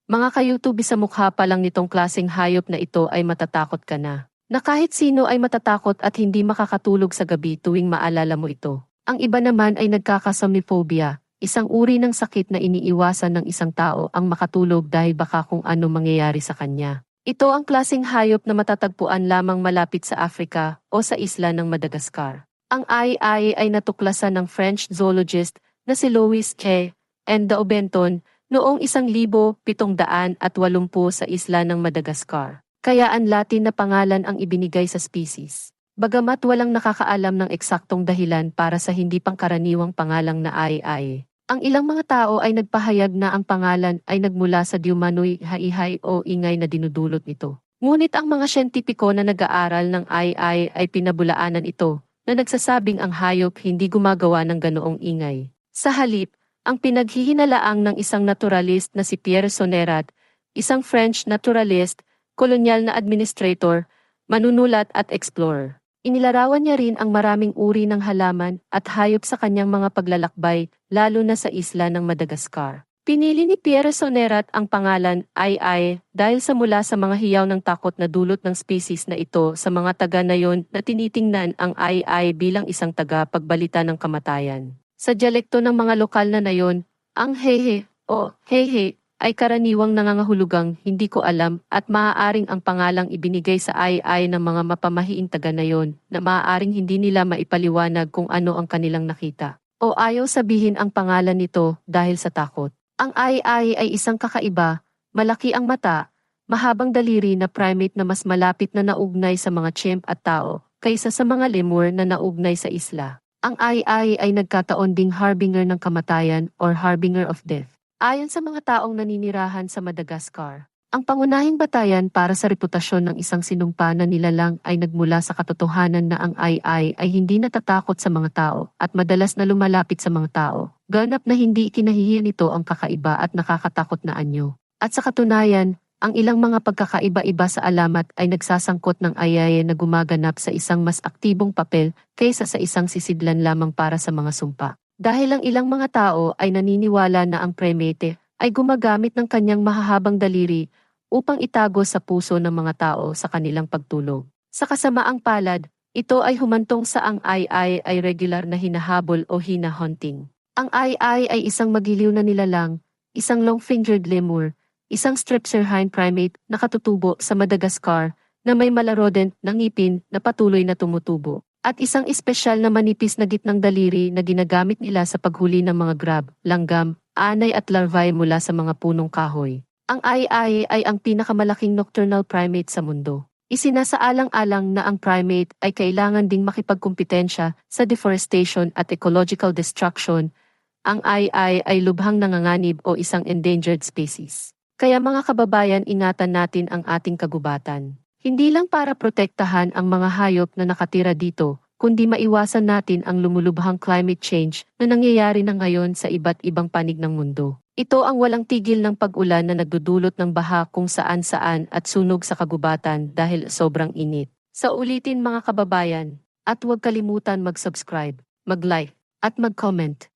Mga kayutubi sa mukha pa lang nitong klaseng hayop na ito ay matatakot ka na. Na kahit sino ay matatakot at hindi makakatulog sa gabi tuwing maalala mo ito. Ang iba naman ay nagkakasomiphobia, isang uri ng sakit na iniiwasan ng isang tao ang makatulog dahil baka kung ano mangyayari sa kanya. Ito ang klaseng hayop na matatagpuan lamang malapit sa Africa o sa isla ng Madagascar. Ang ay natuklasan ng French zoologist na si Louis K. and Daubenton noong 1780 sa isla ng Madagascar. Kaya ang Latin na pangalan ang ibinigay sa species. Bagamat walang nakakaalam ng eksaktong dahilan para sa hindi pangkaraniwang pangalang na ay. Ang ilang mga tao ay nagpahayag na ang pangalan ay nagmula sa diumanoy haihay o ingay na dinudulot nito. Ngunit ang mga siyentipiko na nag-aaral ng ay pinabulaanan ito, na nagsasabing ang hayop hindi gumagawa ng ganoong ingay. Sa halip, ang pinaghihinalaang ng isang naturalist na si Pierre Sonnerat, isang French naturalist, kolonyal na administrator, manunulat at explorer. Inilarawan niya rin ang maraming uri ng halaman at hayop sa kanyang mga paglalakbay, lalo na sa isla ng Madagascar. Pinili ni Pierre Sonnerat ang pangalan ay dahil sa mula sa mga hiyaw ng takot na dulot ng species na ito sa mga taga na yon na tinitingnan ang ay bilang isang taga-pagbalita ng kamatayan. Sa dialekto ng mga lokal na nayon, ang hehe o hehe ay karaniwang nangangahulugang hindi ko alam at maaaring ang pangalang ibinigay sa ay ng mga mapamahiing taga na yon na maaaring hindi nila maipaliwanag kung ano ang kanilang nakita. O ayaw sabihin ang pangalan nito dahil sa takot. Ang ay isang kakaiba, malaki ang mata, mahabang daliri na primate na mas malapit na naugnay sa mga chimp at tao kaysa sa mga lemur na naugnay sa isla. Ang ay nagkataon ding harbinger ng kamatayan or harbinger of death. Ayon sa mga taong naninirahan sa Madagascar, ang pangunahing batayan para sa reputasyon ng isang sinumpa na nilalang ay nagmula sa katotohanan na ang ay hindi natatakot sa mga tao at madalas na lumalapit sa mga tao. Ganap na hindi ikinahihiya nito ang kakaiba at nakakatakot na anyo. At sa katunayan, ang ilang mga pagkakaiba-iba sa alamat ay nagsasangkot ng ay na gumaganap sa isang mas aktibong papel kaysa sa isang sisidlan lamang para sa mga sumpa. Dahil ang ilang mga tao ay naniniwala na ang primate ay gumagamit ng kanyang mahahabang daliri upang itago sa puso ng mga tao sa kanilang pagtulog. Sa kasamaang palad, ito ay humantong sa ang ay regular na hinahabol o hina-hunting. Ang ay isang magiliw na nilalang, isang long-fingered lemur, isang strepsirrhine primate na katutubo sa Madagascar na may malarodent na ngipin na patuloy na tumutubo. At isang espesyal na manipis na gitnang daliri na ginagamit nila sa paghuli ng mga grab, langgam, anay at larvae mula sa mga punong kahoy. Ang ay ang pinakamalaking nocturnal primate sa mundo. Isinasaalang-alang na ang primate ay kailangan ding makipagkumpetensya sa deforestation at ecological destruction. Ang ay lubhang nanganganib o isang endangered species. Kaya mga kababayan, ingatan natin ang ating kagubatan. Hindi lang para protektahan ang mga hayop na nakatira dito, kundi maiwasan natin ang lumulubhang climate change na nangyayari na ngayon sa iba't ibang panig ng mundo. Ito ang walang tigil ng pag-ulan na nagdudulot ng baha kung saan-saan at sunog sa kagubatan dahil sobrang init. Sa ulitin mga kababayan, at huwag kalimutan mag-subscribe, mag-like, at mag-comment.